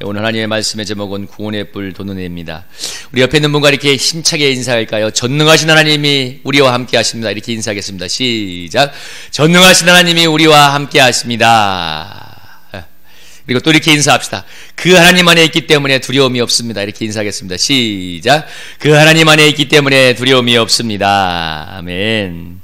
오늘 하나님의 말씀의 제목은 구원의 뿔 돋는 해입니다. 우리 옆에 있는 분과 이렇게 힘차게 인사할까요? 전능하신 하나님이 우리와 함께 하십니다. 이렇게 인사하겠습니다. 시작. 전능하신 하나님이 우리와 함께 하십니다. 그리고 또 이렇게 인사합시다. 그 하나님 안에 있기 때문에 두려움이 없습니다. 이렇게 인사하겠습니다. 시작. 그 하나님 안에 있기 때문에 두려움이 없습니다. 아멘.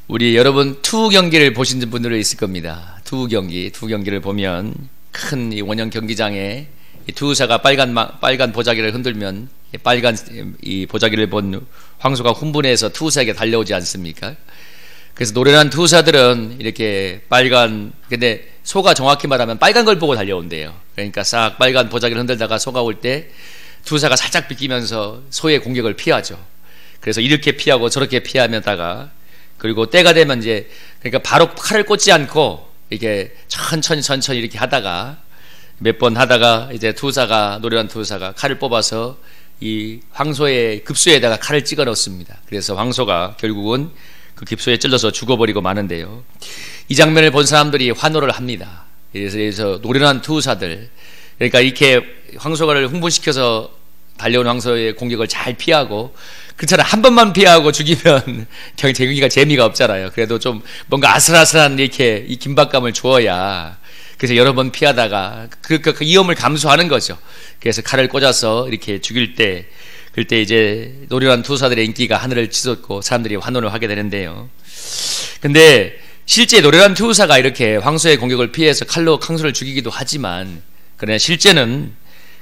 우리 여러분 투 경기를 보신 분들이 있을 겁니다. 투 경기를 보면 큰 이 원형 경기장에 이 투사가 빨간 보자기를 흔들면 빨간 이 보자기를 본 황소가 훈분해서 투사에게 달려오지 않습니까? 그래서 노련한 투사들은 이렇게 근데 소가 정확히 말하면 빨간 걸 보고 달려온대요. 그러니까 싹 빨간 보자기를 흔들다가 소가 올 때 투사가 살짝 비끼면서 소의 공격을 피하죠. 그래서 이렇게 피하고 저렇게 피하면다가 그리고 때가 되면 이제 그러니까 바로 칼을 꽂지 않고 이렇게 천천히 이렇게 하다가 몇 번 하다가 이제 노련한 투사가 칼을 뽑아서 이 황소의 급소에다가 칼을 찍어 넣습니다. 그래서 황소가 결국은 그 급소에 찔러서 죽어버리고 마는데요. 이 장면을 본 사람들이 환호를 합니다. 그래서 노련한 투사들, 그러니까 이렇게 황소가를 흥분시켜서 달려온 황소의 공격을 잘 피하고, 그렇잖아. 한 번만 피하고 죽이면 경기가 재미가 없잖아요. 그래도 좀 뭔가 아슬아슬한 이렇게 이 긴박감을 주어야, 그래서 여러 번 피하다가 그 위험을 감수하는 거죠. 그래서 칼을 꽂아서 이렇게 죽일 때, 그때 이제 노련한 투사들의 인기가 하늘을 치솟고 사람들이 환호를 하게 되는데요. 근데 실제 노련한 투사가 이렇게 황소의 공격을 피해서 칼로 황소를 죽이기도 하지만, 그러나 실제는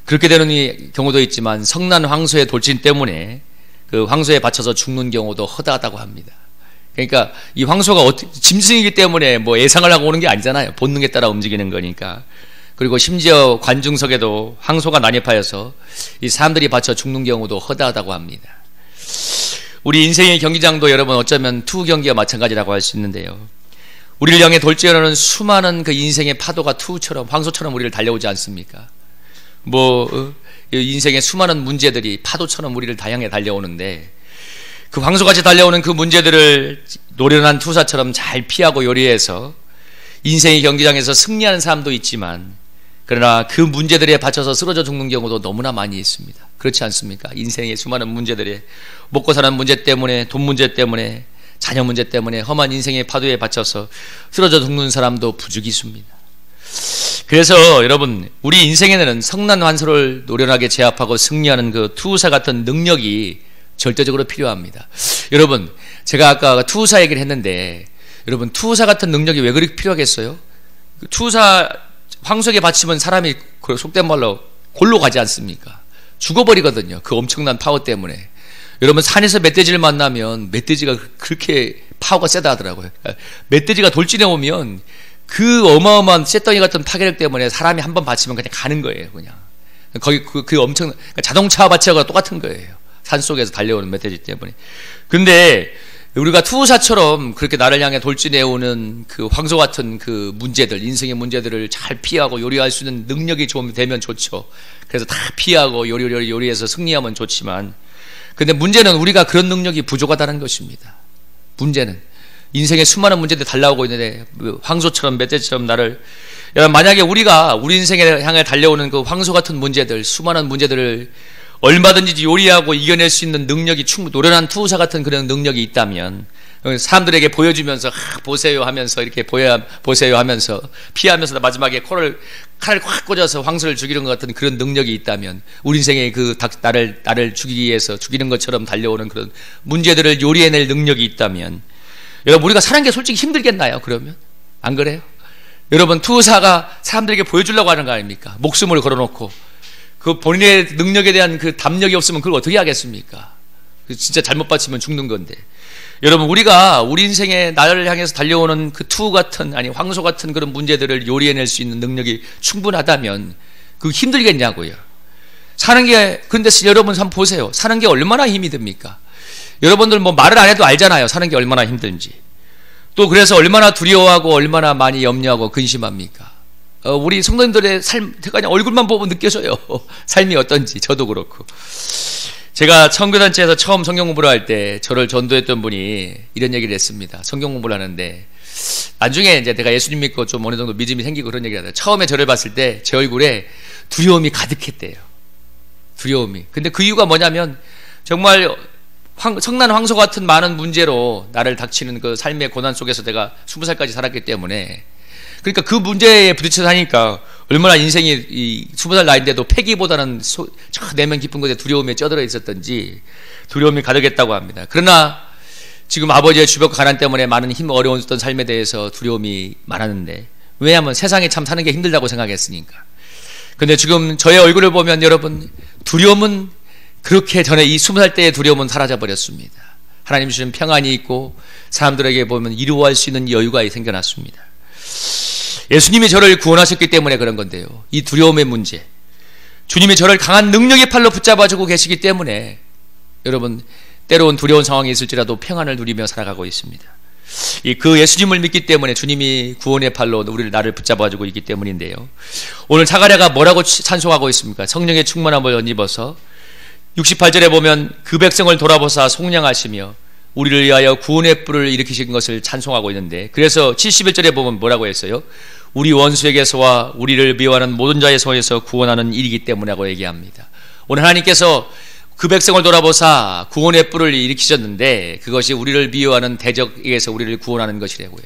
그렇게 되는 경우도 있지만 성난 황소의 돌진 때문에 그 황소에 받쳐서 죽는 경우도 허다하다고 합니다. 그러니까 이 황소가 짐승이기 때문에 뭐 예상을 하고 오는 게 아니잖아요. 본능에 따라 움직이는 거니까. 그리고 심지어 관중석에도 황소가 난입하여서 이 사람들이 받쳐 죽는 경우도 허다하다고 합니다. 우리 인생의 경기장도 여러분 어쩌면 투 경기와 마찬가지라고 할 수 있는데요. 우리를 향해 돌진하는 수많은 그 인생의 파도가 투처럼 황소처럼 우리를 달려오지 않습니까? 인생의 수많은 문제들이 파도처럼 우리를 다양하게 달려오는데, 그 황소같이 달려오는 그 문제들을 노련한 투사처럼 잘 피하고 요리해서 인생의 경기장에서 승리하는 사람도 있지만, 그러나 그 문제들에 받쳐서 쓰러져 죽는 경우도 너무나 많이 있습니다. 그렇지 않습니까? 인생의 수많은 문제들에, 먹고 사는 문제 때문에, 돈 문제 때문에, 자녀 문제 때문에 험한 인생의 파도에 받쳐서 쓰러져 죽는 사람도 부득이습니다. 그래서 여러분, 우리 인생에는 성난 환소를 노련하게 제압하고 승리하는 그 투사 같은 능력이 절대적으로 필요합니다. 여러분, 제가 아까 투사 얘기를 했는데, 여러분, 투사 같은 능력이 왜 그렇게 필요하겠어요? 투사 황소에게 바치면 사람이 속된 말로 골로 가지 않습니까? 죽어버리거든요. 그 엄청난 파워 때문에. 여러분, 산에서 멧돼지를 만나면 멧돼지가 그렇게 파워가 세다 하더라고요. 멧돼지가 돌진해 오면 그 어마어마한 쇳덩이 같은 파괴력 때문에 사람이 한번 받치면 그냥 가는 거예요. 그냥 거기 그 엄청 자동차 받치하고 똑같은 거예요. 산속에서 달려오는 멧돼지 때문에. 근데 우리가 투사처럼 그렇게 나를 향해 돌진해 오는 그 황소 같은 그 문제들, 인생의 문제들을 잘 피하고 요리할 수 있는 능력이 좀 되면 좋죠. 그래서 다 피하고 요리해서 승리하면 좋지만, 근데 문제는 우리가 그런 능력이 부족하다는 것입니다. 문제는 인생의 수많은 문제들이 달려오고 있는데 황소처럼 멧돼지처럼 여러분, 만약에 우리가 우리 인생에 향해 달려오는 그 황소 같은 문제들, 수많은 문제들을 얼마든지 요리하고 이겨낼 수 있는 능력이 노련한 투사 같은 그런 능력이 있다면, 사람들에게 보여주면서 보세요 하면서 이렇게 보세요 하면서 피하면서 마지막에 칼을 확 꽂아서 황소를 죽이는 것 같은 그런 능력이 있다면, 우리 인생에 나를 죽이기 위해서 죽이는 것처럼 달려오는 그런 문제들을 요리해낼 능력이 있다면, 여러분, 우리가 사는 게 솔직히 힘들겠나요? 그러면 안 그래요? 여러분, 투사가 사람들에게 보여주려고 하는 거 아닙니까? 목숨을 걸어놓고 그 본인의 능력에 대한 그 담력이 없으면 그걸 어떻게 하겠습니까? 진짜 잘못 받치면 죽는 건데. 여러분, 우리가 우리 인생에 나를 향해서 달려오는 그 황소 같은 그런 문제들을 요리해낼 수 있는 능력이 충분하다면 그 힘들겠냐고요. 근데 여러분 한번 보세요. 사는 게 얼마나 힘이 듭니까? 여러분들 말을 안 해도 알잖아요. 사는 게 얼마나 힘든지. 또 그래서 얼마나 두려워하고 얼마나 많이 염려하고 근심합니까? 우리 성도님들의 삶, 그냥 얼굴만 보면 느껴져요. 삶이 어떤지. 저도 그렇고. 제가 청교단체에서 처음 성경 공부를 할 때 저를 전도했던 분이 이런 얘기를 했습니다. 성경 공부를 하는데 나중에 이제 내가 예수님 믿고 좀 어느 정도 믿음이 생기고 그런 얘기를 하다. 처음에 저를 봤을 때 제 얼굴에 두려움이 가득했대요. 두려움이. 근데 그 이유가 뭐냐면 정말 성난 황소 같은 많은 문제로 나를 닥치는 그 삶의 고난 속에서 내가 20살까지 살았기 때문에, 그러니까 그 문제에 부딪혀 사니까 얼마나 인생이 이 20살 나이인데도 패기보다는 저 내면 깊은 곳에 두려움에 쩌들어 있었던지 두려움이 가득했다고 합니다. 그러나 지금 아버지의 주벽 가난 때문에 많은 힘 어려웠던 삶에 대해서 두려움이 많았는데, 왜냐하면 세상에 참 사는 게 힘들다고 생각했으니까. 근데 지금 저의 얼굴을 보면 여러분, 두려움은 그렇게 전에 이 20살 때의 두려움은 사라져 버렸습니다. 하나님 주시는 평안이 있고 사람들에게 보면 이루어할 수 있는 여유가 생겨났습니다. 예수님이 저를 구원하셨기 때문에 그런 건데요, 이 두려움의 문제, 주님이 저를 강한 능력의 팔로 붙잡아주고 계시기 때문에 여러분, 때로는 두려운 상황이 있을지라도 평안을 누리며 살아가고 있습니다. 그 예수님을 믿기 때문에 주님이 구원의 팔로 나를 붙잡아주고 있기 때문인데요, 오늘 사가랴가 뭐라고 찬송하고 있습니까? 성령의 충만함을 덧입어서 68절에 보면 그 백성을 돌아보사 속량하시며 우리를 위하여 구원의 뿔을 일으키신 것을 찬송하고 있는데, 그래서 71절에 보면 뭐라고 했어요? 우리 원수에게서와 우리를 미워하는 모든 자의 손에서 구원하는 일이기 때문에 라고 얘기합니다. 오늘 하나님께서 그 백성을 돌아보사 구원의 뿔을 일으키셨는데 그것이 우리를 미워하는 대적에게서 우리를 구원하는 것이라고요.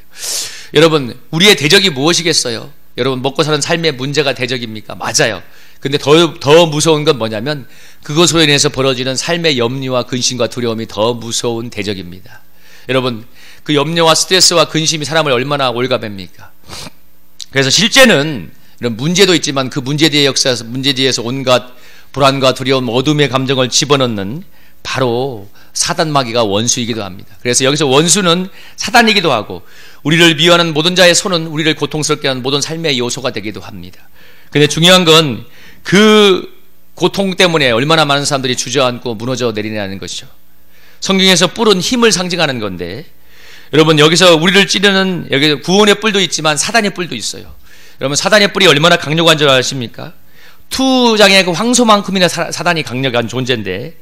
여러분, 우리의 대적이 무엇이겠어요? 여러분, 먹고 사는 삶의 문제가 대적입니까? 맞아요. 근데 더 무서운 건 뭐냐면 그것으로 인해서 벌어지는 삶의 염려와 근심과 두려움이 더 무서운 대적입니다. 여러분, 그 염려와 스트레스와 근심이 사람을 얼마나 올가맵니까? 그래서 실제는 이런 문제도 있지만 그 문제 뒤에서 온갖 불안과 두려움, 어둠의 감정을 집어넣는 바로 사단 마귀가 원수이기도 합니다. 그래서 여기서 원수는 사단이기도 하고 우리를 미워하는 모든 자의 손은 우리를 고통스럽게 하는 모든 삶의 요소가 되기도 합니다. 근데 중요한 건 그 고통 때문에 얼마나 많은 사람들이 주저앉고 무너져 내리냐는 것이죠. 성경에서 뿔은 힘을 상징하는 건데, 여러분, 여기서 우리를 찌르는, 여기 구원의 뿔도 있지만 사단의 뿔도 있어요. 여러분, 사단의 뿔이 얼마나 강력한 줄 아십니까? 투장의 그 황소만큼이나 사단이 강력한 존재인데,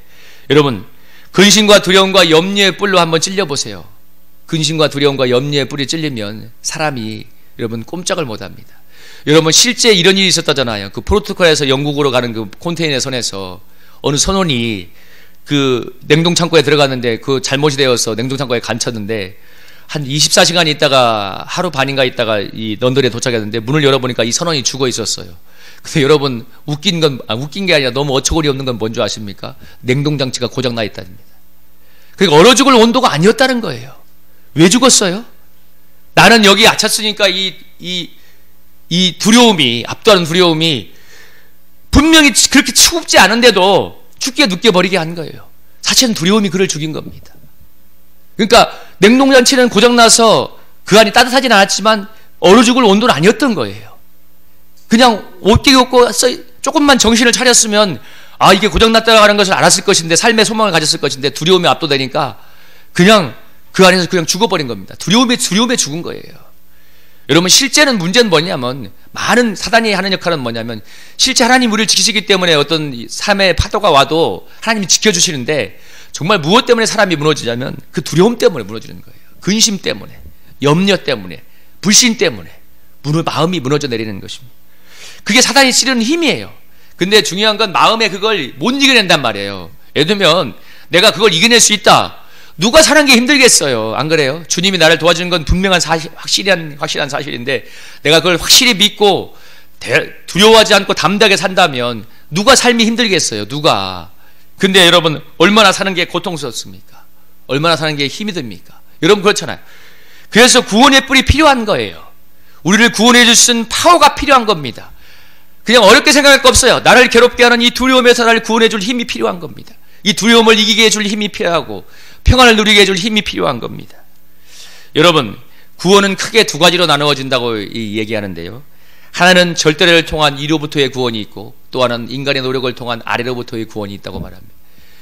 여러분, 근심과 두려움과 염려의 뿔로 한번 찔려보세요. 근심과 두려움과 염려의 뿔이 찔리면 사람이 여러분 꼼짝을 못합니다. 여러분, 실제 이런 일이 있었다잖아요. 그 포르투갈에서 영국으로 가는 그 컨테이너 선에서 어느 선원이 그 냉동창고에 들어갔는데 그 잘못이 되어서 냉동창고에 갇혔는데 한 24시간 있다가 하루 반인가 있다가 이 런던에 도착했는데 문을 열어보니까 이 선원이 죽어 있었어요. 근데 여러분, 웃긴 게 아니라 너무 어처구니 없는 건 뭔지 아십니까? 냉동장치가 고장나 있다입니다. 그러니까 얼어 죽을 온도가 아니었다는 거예요. 왜 죽었어요? 나는 여기 갇혔으니까 이 두려움이, 압도하는 두려움이 분명히 그렇게 추웁지 않은데도 춥게 느껴버리게 한 거예요. 사실은 두려움이 그를 죽인 겁니다. 그러니까 냉동장치는 고장나서 그 안이 따뜻하진 않았지만 얼어 죽을 온도는 아니었던 거예요. 그냥 옷 입고 조금만 정신을 차렸으면 이게 고장났다는 것을 알았을 것인데, 삶의 소망을 가졌을 것인데 두려움에 압도되니까 그냥 그 안에서 그냥 죽어버린 겁니다. 두려움에 죽은 거예요. 여러분, 실제는 문제는 뭐냐면, 많은 사단이 하는 역할은 뭐냐면, 실제 하나님 우리를 지키시기 때문에 어떤 삶의 파도가 와도 하나님이 지켜주시는데, 정말 무엇 때문에 사람이 무너지냐면 그 두려움 때문에 무너지는 거예요. 근심 때문에, 염려 때문에, 불신 때문에 마음이 무너져 내리는 것입니다. 그게 사단이 찌르는 힘이에요. 근데 중요한 건 마음에 그걸 못 이겨낸단 말이에요. 예를 들면 내가 그걸 이겨낼 수 있다. 누가 사는 게 힘들겠어요. 안 그래요? 주님이 나를 도와주는 건 분명한 확실한 사실인데, 내가 그걸 확실히 믿고 두려워하지 않고 담대하게 산다면 누가 삶이 힘들겠어요? 누가? 근데 여러분, 얼마나 사는 게 고통스럽습니까? 얼마나 사는 게 힘이 듭니까? 여러분, 그렇잖아요. 그래서 구원의 뿔이 필요한 거예요. 우리를 구원해 주신 파워가 필요한 겁니다. 그냥 어렵게 생각할 거 없어요. 나를 괴롭게 하는 이 두려움에서 나를 구원해 줄 힘이 필요한 겁니다. 이 두려움을 이기게 해줄 힘이 필요하고 평안을 누리게 해줄 힘이 필요한 겁니다. 여러분, 구원은 크게 두 가지로 나누어진다고 얘기하는데요, 하나는 절대를 통한 위로부터의 구원이 있고, 또 하나는 인간의 노력을 통한 아래로부터의 구원이 있다고 말합니다.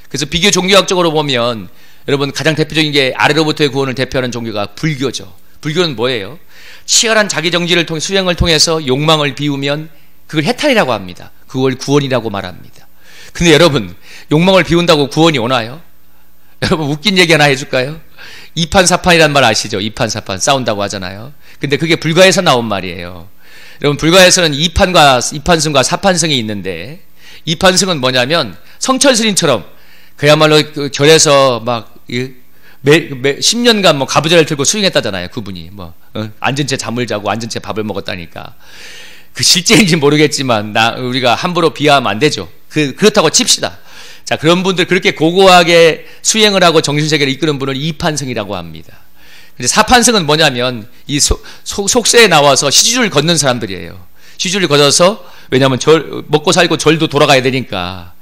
그래서 비교 종교학적으로 보면 여러분, 가장 대표적인 게 아래로부터의 구원을 대표하는 종교가 불교죠. 불교는 뭐예요? 치열한 자기 정지를 통해 수행을 통해서 욕망을 비우면 그걸 해탈이라고 합니다. 그걸 구원이라고 말합니다. 근데 여러분, 욕망을 비운다고 구원이 오나요? 여러분, 웃긴 얘기 하나 해줄까요? 이판사판이란 말 아시죠? 이판사판 싸운다고 하잖아요. 근데 그게 불가에서 나온 말이에요. 여러분, 불가에서는 이판승과 사판승이 있는데, 이판승은 뭐냐면 성철스님처럼 그야말로 그 절에서 막 10년간 뭐 가부좌를 들고 수행했다잖아요. 그분이 앉은 채 잠을 자고 앉은 채 밥을 먹었다니까. 그 실제인지 모르겠지만 우리가 함부로 비하하면 안 되죠. 그렇다고 칩시다. 자, 그런 분들, 그렇게 고고하게 수행을 하고 정신세계를 이끄는 분을 이판승이라고 합니다. 근데 사판승은 뭐냐면 이 속세에 나와서 시주를 걷는 사람들이에요. 시주를 걷어서, 왜냐하면 먹고 살고 절도 돌아가야 되니까.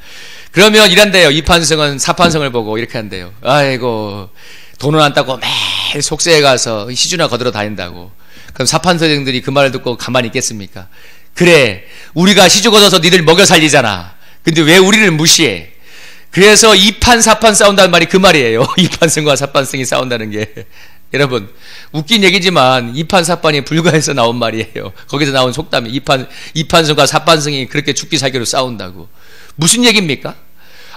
그러면 이란대요. 이판승은 사판승을 보고 이렇게 한대요. 아이고, 돈은 안 따고 매일 속세에 가서 시주나 거들어 다닌다고. 그럼 사판승들이 그 말을 듣고 가만히 있겠습니까? 그래, 우리가 시주 걷어서 니들 먹여 살리잖아. 근데 왜 우리를 무시해? 그래서 이판 사판 싸운다는 말이 그 말이에요. 이판승과 사판승이 싸운다는 게. 여러분, 웃긴 얘기지만 이판 사판이 불가에서 나온 말이에요. 거기서 나온 속담이 이판승과 사판승이 그렇게 죽기 살기로 싸운다고. 무슨 얘기입니까?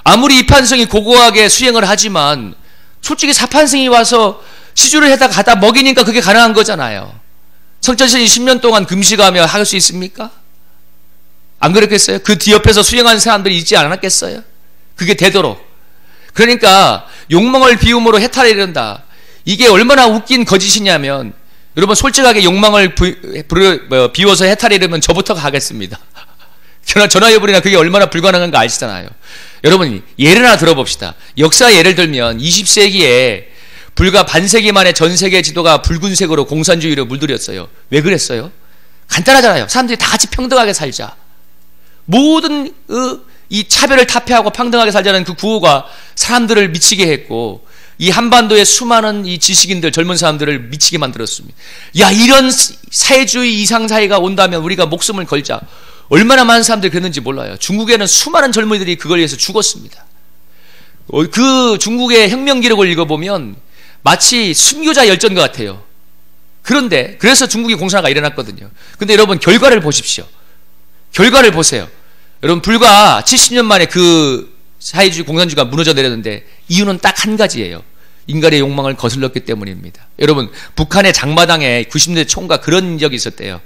아무리 이판승이 고고하게 수행을 하지만 솔직히 사판승이 와서 시주를 해다 갖다 먹이니까 그게 가능한 거잖아요. 성철신이 10년 동안 금식하며 할 수 있습니까? 안 그랬겠어요? 그 뒤옆에서 수행하는 사람들이 있지 않았겠어요? 그게 되도록. 그러니까 욕망을 비움으로 해탈을 이룬다. 이게 얼마나 웃긴 거짓이냐면, 여러분 솔직하게 욕망을 비워서 해탈을 이루면 저부터 가겠습니다. 전화 여부리나 그게 얼마나 불가능한 거 아시잖아요. 여러분 예를 하나 들어봅시다. 역사 예를 들면 20세기에 불과 반세기 만에 전 세계 지도가 붉은색으로 공산주의로 물들였어요. 왜 그랬어요? 간단하잖아요. 사람들이 다 같이 평등하게 살자. 모든 이 차별을 타폐하고 평등하게 살자는 그 구호가 사람들을 미치게 했고, 이 한반도의 수많은 이 지식인들, 젊은 사람들을 미치게 만들었습니다. 야, 이런 사회주의 이상사회가 온다면 우리가 목숨을 걸자. 얼마나 많은 사람들이 그랬는지 몰라요. 중국에는 수많은 젊은이들이 그걸 위해서 죽었습니다. 그 중국의 혁명 기록을 읽어보면 마치 순교자 열전과 같아요. 그런데 그래서 중국이 공산화가 일어났거든요. 근데 여러분 결과를 보십시오. 결과를 보세요. 여러분 불과 70년 만에 그 사회주의 공산주의가 무너져 내렸는데 이유는 딱 한 가지예요. 인간의 욕망을 거슬렀기 때문입니다. 여러분 북한의 장마당에 90년대 총과 그런 적이 있었대요.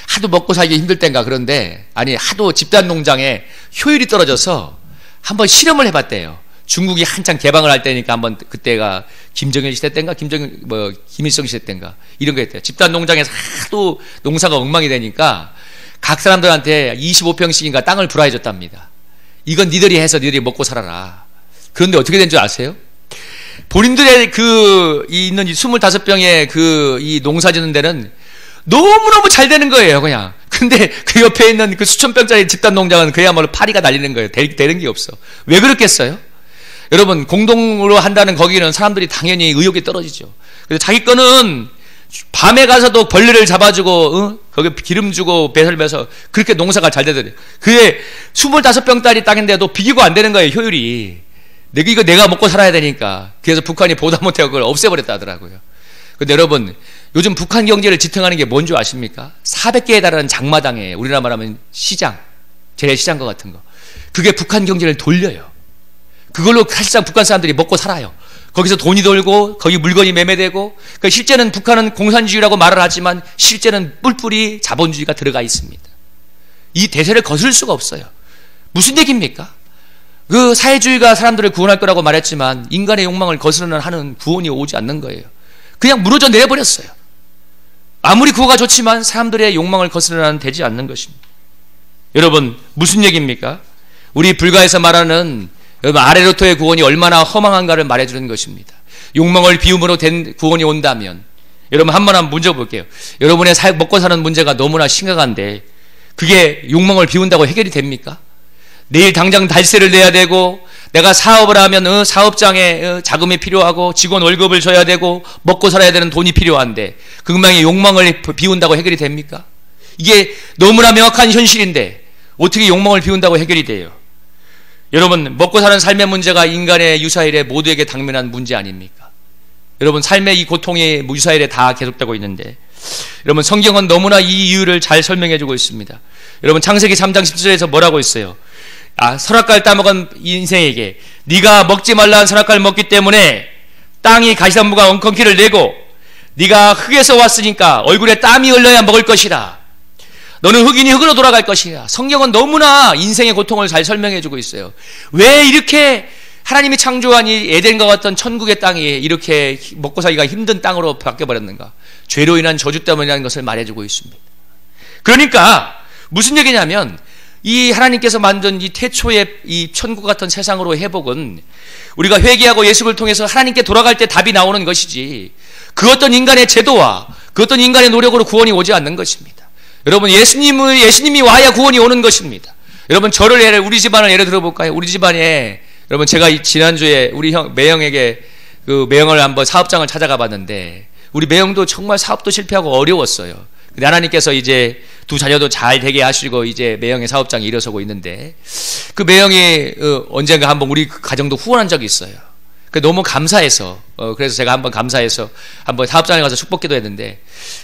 하도 먹고 살기 힘들 땐가. 그런데 아니 하도 집단 농장에 효율이 떨어져서 한번 실험을 해봤대요. 중국이 한창 개방을 할 때니까 한번, 그때가 김정일 시대 때인가 김일성 시대 때인가 이런 거 했대요. 집단 농장에서 하도 농사가 엉망이 되니까 각 사람들한테 25평씩인가 땅을 불화해 줬답니다. 이건 니들이 해서 니들이 먹고 살아라. 그런데 어떻게 된 줄 아세요? 본인들의 있는 25평의 이 농사 짓는 데는 너무너무 잘 되는 거예요, 그냥. 근데 그 옆에 있는 그 수천 평짜리 집단 농장은 그야말로 파리가 날리는 거예요. 되는 게 없어. 왜 그렇겠어요? 여러분, 공동으로 한다는 거기는 사람들이 당연히 의욕이 떨어지죠. 그래서 자기 거는 밤에 가서도 벌레를 잡아주고, 거기 기름 주고 배설면서 그렇게 농사가 잘 되더래요. 그게 25평짜리 땅인데도 비교가 안 되는 거예요, 효율이. 이거 내가 먹고 살아야 되니까. 그래서 북한이 보다 못해 그걸 없애버렸다 하더라고요. 근데 여러분, 요즘 북한 경제를 지탱하는 게 뭔지 아십니까? 400개에 달하는 장마당에 우리나라 말하면 시장, 재래시장과 같은 거. 그게 북한 경제를 돌려요. 그걸로 사실상 북한 사람들이 먹고 살아요. 거기서 돈이 돌고 거기 물건이 매매되고, 그러니까 실제는 북한은 공산주의라고 말을 하지만 실제는 뿔뿔이 자본주의가 들어가 있습니다. 이 대세를 거슬 수가 없어요. 무슨 얘기입니까? 그 사회주의가 사람들을 구원할 거라고 말했지만 인간의 욕망을 거스르는 하는 구원이 오지 않는 거예요. 그냥 무너져 내버렸어요. 아무리 구호가 좋지만 사람들의 욕망을 거스르는 되지 않는 것입니다. 여러분 무슨 얘기입니까? 우리 불가에서 말하는 여러분 아레로토의 구원이 얼마나 허망한가를 말해주는 것입니다. 욕망을 비움으로 된 구원이 온다면, 여러분 한번 문제 볼게요. 여러분의 먹고 사는 문제가 너무나 심각한데 그게 욕망을 비운다고 해결이 됩니까? 내일 당장 달세를 내야 되고, 내가 사업을 하면 사업장에 자금이 필요하고 직원 월급을 줘야 되고 먹고 살아야 되는 돈이 필요한데 그것만이 욕망을 비운다고 해결이 됩니까? 이게 너무나 명확한 현실인데 어떻게 욕망을 비운다고 해결이 돼요? 여러분 먹고 사는 삶의 문제가 인간의 유사일에 모두에게 당면한 문제 아닙니까? 여러분 삶의 이 고통이 유사일에 다 계속되고 있는데, 여러분 성경은 너무나 이 이유를 잘 설명해 주고 있습니다. 여러분 창세기 3장 17절에서 뭐라고 있어요? 선악과를 따먹은 인생에게 네가 먹지 말라는 선악과를 먹기 때문에 땅이 가시나무가 엉겅퀴를 내고 네가 흙에서 왔으니까 얼굴에 땀이 흘러야 먹을 것이라. 너는 흙이니 흙으로 돌아갈 것이라. 성경은 너무나 인생의 고통을 잘 설명해 주고 있어요. 왜 이렇게 하나님이 창조한 이 에덴과 같은 천국의 땅이 이렇게 먹고 살기가 힘든 땅으로 바뀌어버렸는가? 죄로 인한 저주 때문이라는 것을 말해주고 있습니다. 그러니까 무슨 얘기냐면 이 하나님께서 만든 이 태초의 이 천국 같은 세상으로 회복은 우리가 회개하고 예수를 통해서 하나님께 돌아갈 때 답이 나오는 것이지 그 어떤 인간의 제도와 그 어떤 인간의 노력으로 구원이 오지 않는 것입니다. 여러분, 예수님이 와야 구원이 오는 것입니다. 여러분, 우리 집안을 예를 들어볼까요? 우리 집안에 여러분, 제가 지난주에 우리 매형에게 그 매형을 한번 사업장을 찾아가 봤는데 우리 매형도 정말 사업도 실패하고 어려웠어요. 근데 하나님께서 이제 두 자녀도 잘 되게 하시고 이제 매형의 사업장이 일어서고 있는데 그 매형이 언젠가 한번 우리 가정도 후원한 적이 있어요. 너무 감사해서 그래서 제가 한번 감사해서 한번 사업장에 가서 축복기도 했는데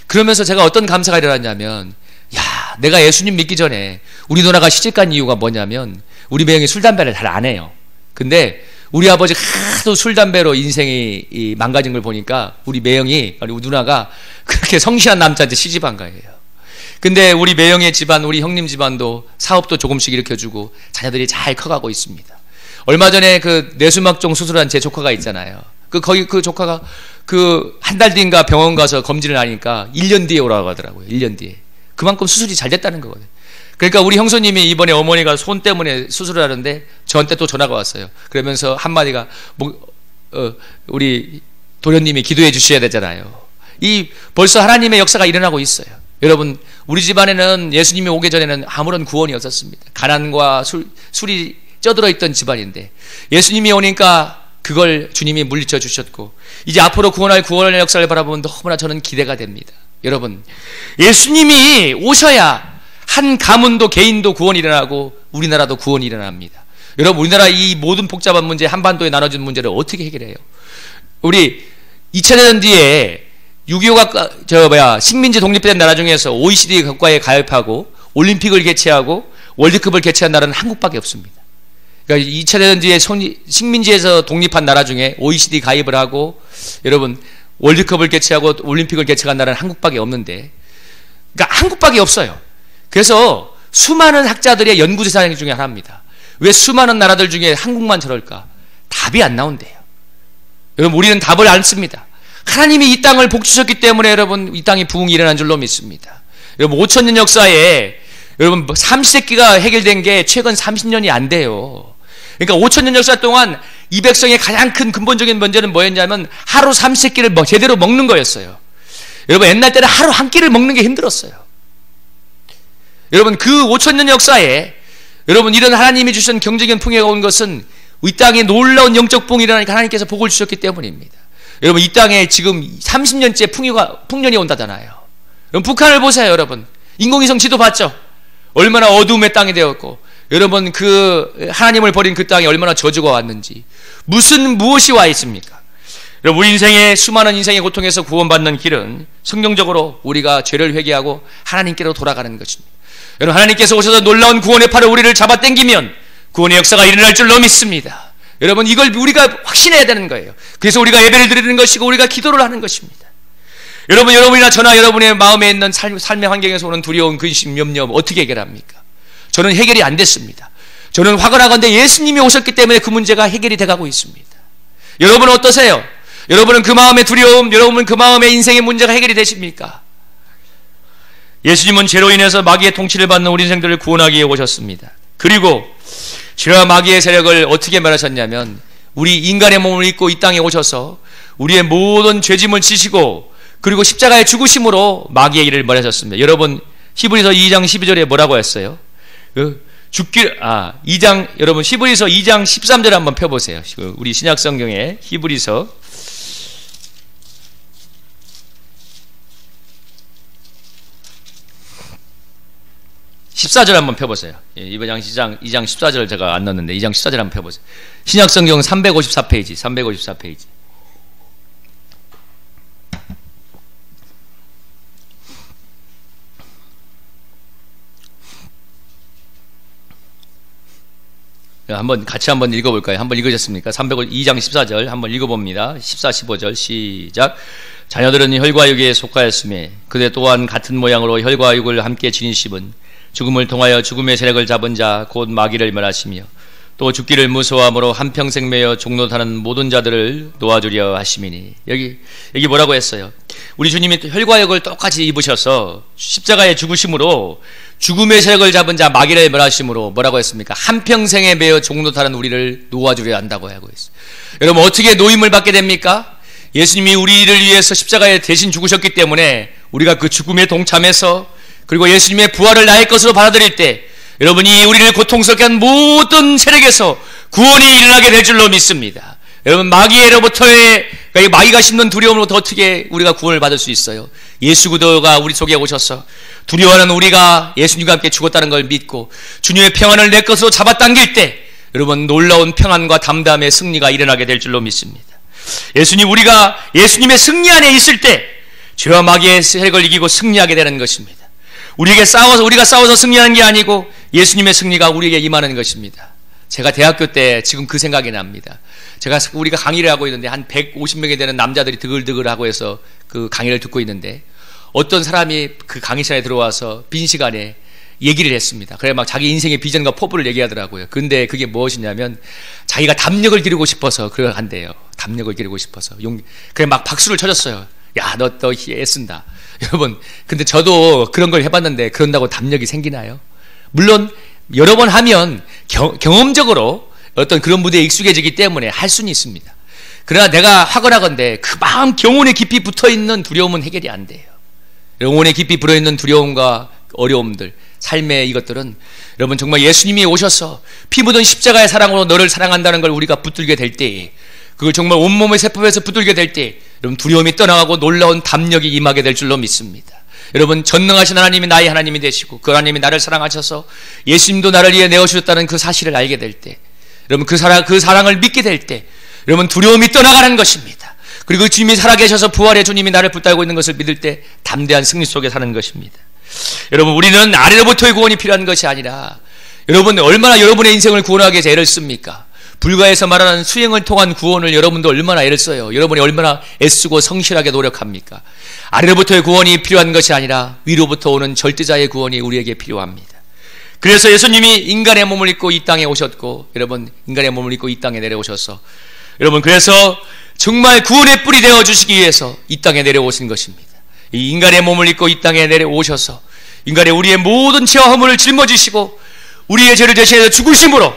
그러면서 제가 어떤 감사가 일어났냐면 야, 내가 예수님 믿기 전에 우리 누나가 시집간 이유가 뭐냐면 우리 매형이 술 담배를 잘 안 해요. 근데 우리 아버지가 하도 술 담배로 인생이 망가진 걸 보니까 우리 매형이 우리 누나가 그렇게 성실한 남자한테 시집한 거예요. 근데 우리 매형의 집안, 우리 형님 집안도 사업도 조금씩 일으켜주고 자녀들이 잘 커가고 있습니다. 얼마 전에 그 뇌수막종 수술한 제 조카가 있잖아요. 거기 그 조카가 한 달 뒤인가 병원 가서 검진을 하니까 1년 뒤에 오라고 하더라고요. 1년 뒤에. 그만큼 수술이 잘 됐다는 거거든요. 그러니까 우리 형수님이 이번에 어머니가 손 때문에 수술을 하는데 저한테 또 전화가 왔어요. 그러면서 한마디가 우리 도련님이 기도해 주셔야 되잖아요. 벌써 하나님의 역사가 일어나고 있어요. 여러분, 우리 집안에는 예수님이 오기 전에는 아무런 구원이 없었습니다. 가난과 술이 쪄들어 있던 집안인데 예수님이 오니까 그걸 주님이 물리쳐 주셨고 이제 앞으로 구원할 구원의 역사를 바라보면 너무나 저는 기대가 됩니다. 여러분, 예수님이 오셔야 한 가문도 개인도 구원이 일어나고 우리나라도 구원이 일어납니다. 여러분, 우리나라 이 모든 복잡한 문제, 한반도에 나눠진 문제를 어떻게 해결해요? 우리 2000년 뒤에 6.25가 식민지 독립된 나라 중에서 OECD 국가에 가입하고 올림픽을 개최하고 월드컵을 개최한 나라는 한국밖에 없습니다. 그러니까 2000년 뒤에 식민지에서 독립한 나라 중에 OECD 가입을 하고 여러분 월드컵을 개최하고 올림픽을 개최한 나라는 한국밖에 없는데, 그러니까 한국밖에 없어요. 그래서 수많은 학자들의 연구대상 중에 하나입니다. 왜 수많은 나라들 중에 한국만 저럴까? 답이 안 나온대요. 여러분, 우리는 답을 안 씁니다. 하나님이 이 땅을 복 주셨기 때문에 여러분 이 땅이 부흥이 일어난 줄로 믿습니다. 여러분 5000년 역사에 여러분 삼시세끼가 해결된 게 최근 30년이 안 돼요. 그러니까 5000년 역사 동안 이 백성의 가장 큰 근본적인 문제는 뭐였냐면 하루 삼시세끼를 제대로 먹는 거였어요. 여러분 옛날 때는 하루 한 끼를 먹는 게 힘들었어요. 여러분 그 5000년 역사에 여러분 이런 하나님이 주신 경제적인 풍요가 온 것은 이 땅에 놀라운 영적 부흥이 일어나니까 하나님께서 복을 주셨기 때문입니다. 여러분 이 땅에 지금 30년째 풍년이 온다잖아요. 여러분 북한을 보세요. 여러분 인공위성 지도 봤죠? 얼마나 어두움의 땅이 되었고 여러분 그 하나님을 버린 그 땅에 얼마나 저주가 왔는지 무엇이 와 있습니까? 여러분 우리 인생의 수많은 인생의 고통에서 구원받는 길은 성경적으로 우리가 죄를 회개하고 하나님께로 돌아가는 것입니다. 여러분 하나님께서 오셔서 놀라운 구원의 팔을 우리를 잡아당기면 구원의 역사가 일어날 줄로 믿습니다. 여러분 이걸 우리가 확신해야 되는 거예요. 그래서 우리가 예배를 드리는 것이고 우리가 기도를 하는 것입니다. 여러분이나 저나 여러분의 마음에 있는 삶의 환경에서 오는 두려움, 근심, 염려 어떻게 해결합니까? 저는 해결이 안 됐습니다. 저는 화가나건대 예수님이 오셨기 때문에 그 문제가 해결이 돼가고 있습니다. 여러분은 어떠세요? 여러분은 그 마음의 두려움, 여러분은 그 마음의 인생의 문제가 해결이 되십니까? 예수님은 죄로 인해서 마귀의 통치를 받는 우리 인생들을 구원하기 위해 오셨습니다. 그리고 죄와 마귀의 세력을 어떻게 말하셨냐면 우리 인간의 몸을 입고 이 땅에 오셔서 우리의 모든 죄짐을 지시고 그리고 십자가의 죽으심으로 마귀의 일을 말하셨습니다. 여러분 히브리서 2장 12절에 뭐라고 했어요? 여러분 히브리서 2장 13절 한번 펴보세요. 우리 신약성경에 히브리서 14절 한번 펴보세요. 이번 2장 14절 제가 안 넣었는데 2장 14절 한번 펴보세요. 신약성경 354페이지 354페이지 같이 한번 읽어볼까요? 한번 읽으셨습니까? 302장 14절 한번 읽어봅니다. 14, 15절 시작. 자녀들은 혈과 육에 속하였으며 그대 또한 같은 모양으로 혈과 육을 함께 지니심은 죽음을 통하여 죽음의 세력을 잡은 자 곧 마귀를 멸하시며 또 죽기를 무서워함으로 한평생 매여 종노하는 모든 자들을 놓아주려 하심이니. 여기 뭐라고 했어요? 우리 주님이 혈과 육을 똑같이 입으셔서 십자가에 죽으심으로 죽음의 세력을 잡은 자 마귀를 멸하심으로 뭐라고 했습니까? 한평생에 매여 종노하는 우리를 놓아주려 한다고 하고 있어요. 여러분 어떻게 노임을 받게 됩니까? 예수님이 우리를 위해서 십자가에 대신 죽으셨기 때문에 우리가 그 죽음에 동참해서 그리고 예수님의 부활을 나의 것으로 받아들일 때 여러분이 우리를 고통스럽게 한 모든 세력에서 구원이 일어나게 될 줄로 믿습니다. 여러분 마귀로부터의 마귀가 심는 두려움으로부터 어떻게 우리가 구원을 받을 수 있어요? 예수 그리스도가 우리 속에 오셔서 두려워하는 우리가 예수님과 함께 죽었다는 걸 믿고 주님의 평안을 내 것으로 잡아당길 때 여러분 놀라운 평안과 담담의 승리가 일어나게 될 줄로 믿습니다. 우리가 예수님의 승리 안에 있을 때 죄와 마귀의 세력을 이기고 승리하게 되는 것입니다. 우리가 싸워서 승리하는 게 아니고 예수님의 승리가 우리에게 임하는 것입니다. 제가 대학교 때 지금 그 생각이 납니다. 우리가 강의를 하고 있는데 한 150명이 되는 남자들이 드글드글하고 해서 그 강의를 듣고 있는데 어떤 사람이 그 강의실에 들어와서 빈 시간에 얘기를 했습니다. 그래 막 자기 인생의 비전과 포부를 얘기하더라고요. 근데 그게 무엇이냐면 자기가 담력을 기르고 싶어서 그걸 한대요. 담력을 기르고 싶어서. 그래 막 박수를 쳐줬어요. 야, 너 애쓴다. 여러분, 근데 저도 그런 걸 해봤는데 그런다고 담력이 생기나요? 물론 여러 번 하면 경험적으로 어떤 그런 무대에 익숙해지기 때문에 할 수는 있습니다. 그러나 내가 확언하건대 그 마음 영혼에 깊이 붙어있는 두려움은 해결이 안 돼요. 영혼에 깊이 불어있는 두려움과 어려움들, 삶의 이것들은 여러분 정말 예수님이 오셔서 피 묻은 십자가의 사랑으로 너를 사랑한다는 걸 우리가 붙들게 될 때에 그걸 정말 온몸의 세포에서 붙들게 될 때 여러분 두려움이 떠나가고 놀라운 담력이 임하게 될 줄로 믿습니다. 여러분 전능하신 하나님이 나의 하나님이 되시고 그 하나님이 나를 사랑하셔서 예수님도 나를 위해 내어주셨다는 그 사실을 알게 될 때 여러분 그 사랑을 믿게 될 때 여러분 두려움이 떠나가는 것입니다. 그리고 주님이 살아계셔서 부활의 주님이 나를 붙들고 있는 것을 믿을 때 담대한 승리 속에 사는 것입니다. 여러분 우리는 아래로부터의 구원이 필요한 것이 아니라 여러분 얼마나 여러분의 인생을 구원하기 위해서 애를 씁니까? 불가에서 말하는 수행을 통한 구원을 여러분도 얼마나 애를 써요. 여러분이 얼마나 애쓰고 성실하게 노력합니까? 아래로부터의 구원이 필요한 것이 아니라 위로부터 오는 절대자의 구원이 우리에게 필요합니다. 그래서 예수님이 인간의 몸을 입고 이 땅에 오셨고 여러분 인간의 몸을 입고 이 땅에 내려오셔서 여러분 그래서 정말 구원의 뿔이 되어주시기 위해서 이 땅에 내려오신 것입니다. 이 인간의 몸을 입고 이 땅에 내려오셔서 우리의 모든 죄와 허물을 짊어지시고 우리의 죄를 대신해서 죽으심으로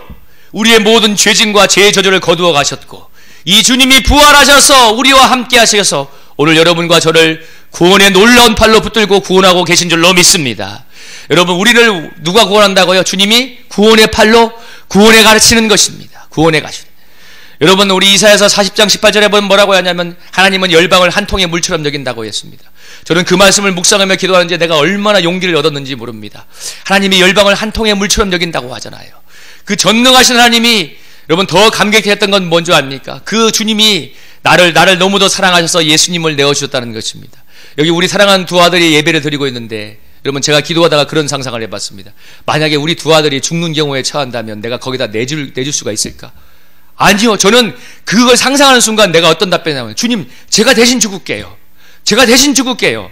우리의 모든 죄짐과 죄의 저주를 거두어 가셨고 이 주님이 부활하셔서 우리와 함께 하셔서 오늘 여러분과 저를 구원의 놀라운 팔로 붙들고 구원하고 계신 줄로 믿습니다. 여러분 우리를 누가 구원한다고요? 주님이 구원의 팔로 구원에 가르치는 것입니다. 구원에 가시는. 여러분 우리 이사야서 40장 18절에 보면 뭐라고 하냐면 하나님은 열방을 한 통의 물처럼 여긴다고 했습니다. 저는 그 말씀을 묵상하며 기도하는데 내가 얼마나 용기를 얻었는지 모릅니다. 하나님이 열방을 한 통의 물처럼 여긴다고 하잖아요. 그 전능하신 하나님이 여러분 더 감격했던 건 뭔지 압니까? 그 주님이 나를 너무도 사랑하셔서 예수님을 내어주셨다는 것입니다. 여기 우리 사랑하는 두 아들이 예배를 드리고 있는데 여러분 제가 기도하다가 그런 상상을 해봤습니다. 만약에 우리 두 아들이 죽는 경우에 처한다면 내가 거기다 내줄 수가 있을까? 아니요. 저는 그걸 상상하는 순간 내가 어떤 답변이 나오냐면 주님 제가 대신 죽을게요. 제가 대신 죽을게요.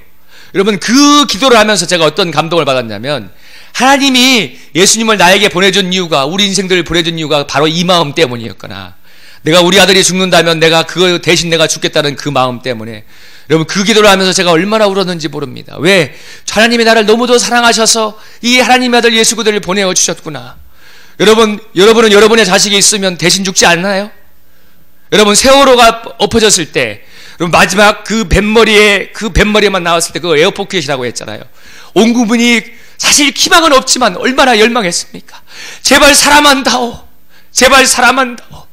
여러분 그 기도를 하면서 제가 어떤 감동을 받았냐면 하나님이 예수님을 나에게 보내준 이유가 우리 인생들을 보내준 이유가 바로 이 마음 때문이었거나 내가 우리 아들이 죽는다면 내가 그거 대신 내가 죽겠다는 그 마음 때문에 여러분 그 기도를 하면서 제가 얼마나 울었는지 모릅니다. 왜? 하나님이 나를 너무도 사랑하셔서 이 하나님의 아들 예수 그리스도를 보내어 주셨구나. 여러분은 여러분의 자식이 있으면 대신 죽지 않나요? 여러분 세월호가 엎어졌을 때 마지막 그 뱃머리에만 나왔을 때 그거 에어포켓이라고 했잖아요. 온 국민이 사실 희망은 없지만 얼마나 열망했습니까? 제발 사람한다오. 제발 사람한다오.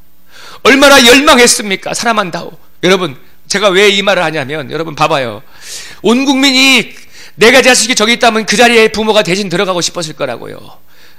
얼마나 열망했습니까? 사람한다오. 여러분 제가 왜 이 말을 하냐면 여러분 봐봐요. 온 국민이 내가 자식이 저기 있다면 그 자리에 부모가 대신 들어가고 싶었을 거라고요.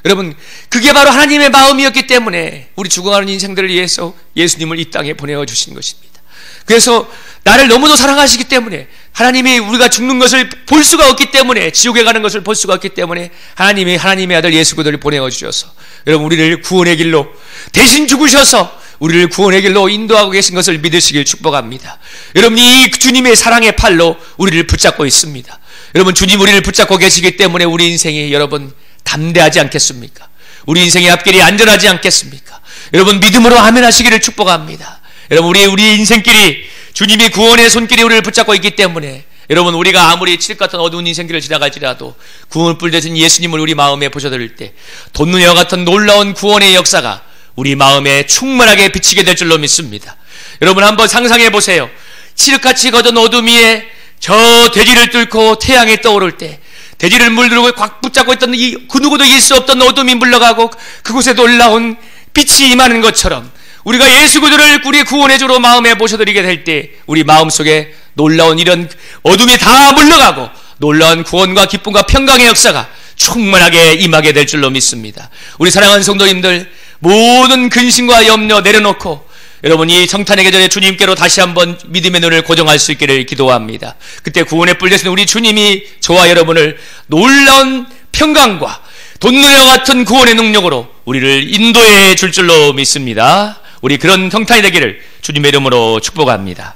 여러분 그게 바로 하나님의 마음이었기 때문에 우리 죽어가는 인생들을 위해서 예수님을 이 땅에 보내어 주신 것입니다. 그래서 나를 너무도 사랑하시기 때문에, 하나님이 우리가 죽는 것을 볼 수가 없기 때문에, 지옥에 가는 것을 볼 수가 없기 때문에 하나님이 하나님의 아들 예수 그리스도를 보내어 주셔서 여러분 우리를 구원의 길로 대신 죽으셔서 우리를 구원의 길로 인도하고 계신 것을 믿으시길 축복합니다. 여러분 이 주님의 사랑의 팔로 우리를 붙잡고 있습니다. 여러분 주님 우리를 붙잡고 계시기 때문에 우리 인생이 여러분 담대하지 않겠습니까? 우리 인생의 앞길이 안전하지 않겠습니까? 여러분 믿음으로 아멘 하시기를 축복합니다. 여러분 우리 인생길이 주님이 구원의 손길이 우리를 붙잡고 있기 때문에 여러분 우리가 아무리 칠흑 같은 어두운 인생길을 지나갈지라도 구원불 되신 예수님을 우리 마음에 보셔드릴 때 돋는여와 같은 놀라운 구원의 역사가 우리 마음에 충만하게 비치게 될 줄로 믿습니다. 여러분 한번 상상해 보세요. 칠흑같이 거둔 어둠 위에 저 대지를 뚫고 태양이 떠오를 때 대지를 물들고 꽉 붙잡고 있던 그 누구도 이길 수 없던 어둠이 물러가고 그곳에 놀라운 빛이 임하는 것처럼 우리가 예수 그리스도를 우리 구원의 주로 마음에 모셔드리게 될 때 우리 마음속에 놀라운 이런 어둠이 다 물러가고 놀라운 구원과 기쁨과 평강의 역사가 충만하게 임하게 될 줄로 믿습니다. 우리 사랑하는 성도님들 모든 근심과 염려 내려놓고 여러분 이 성탄의 계절에 주님께로 다시 한번 믿음의 눈을 고정할 수 있기를 기도합니다. 그때 구원의 뿔 되신 우리 주님이 저와 여러분을 놀라운 평강과 돋는여와 같은 구원의 능력으로 우리를 인도해 줄 줄로 믿습니다. 우리 그런 성탄이 되기를 주님의 이름으로 축복합니다.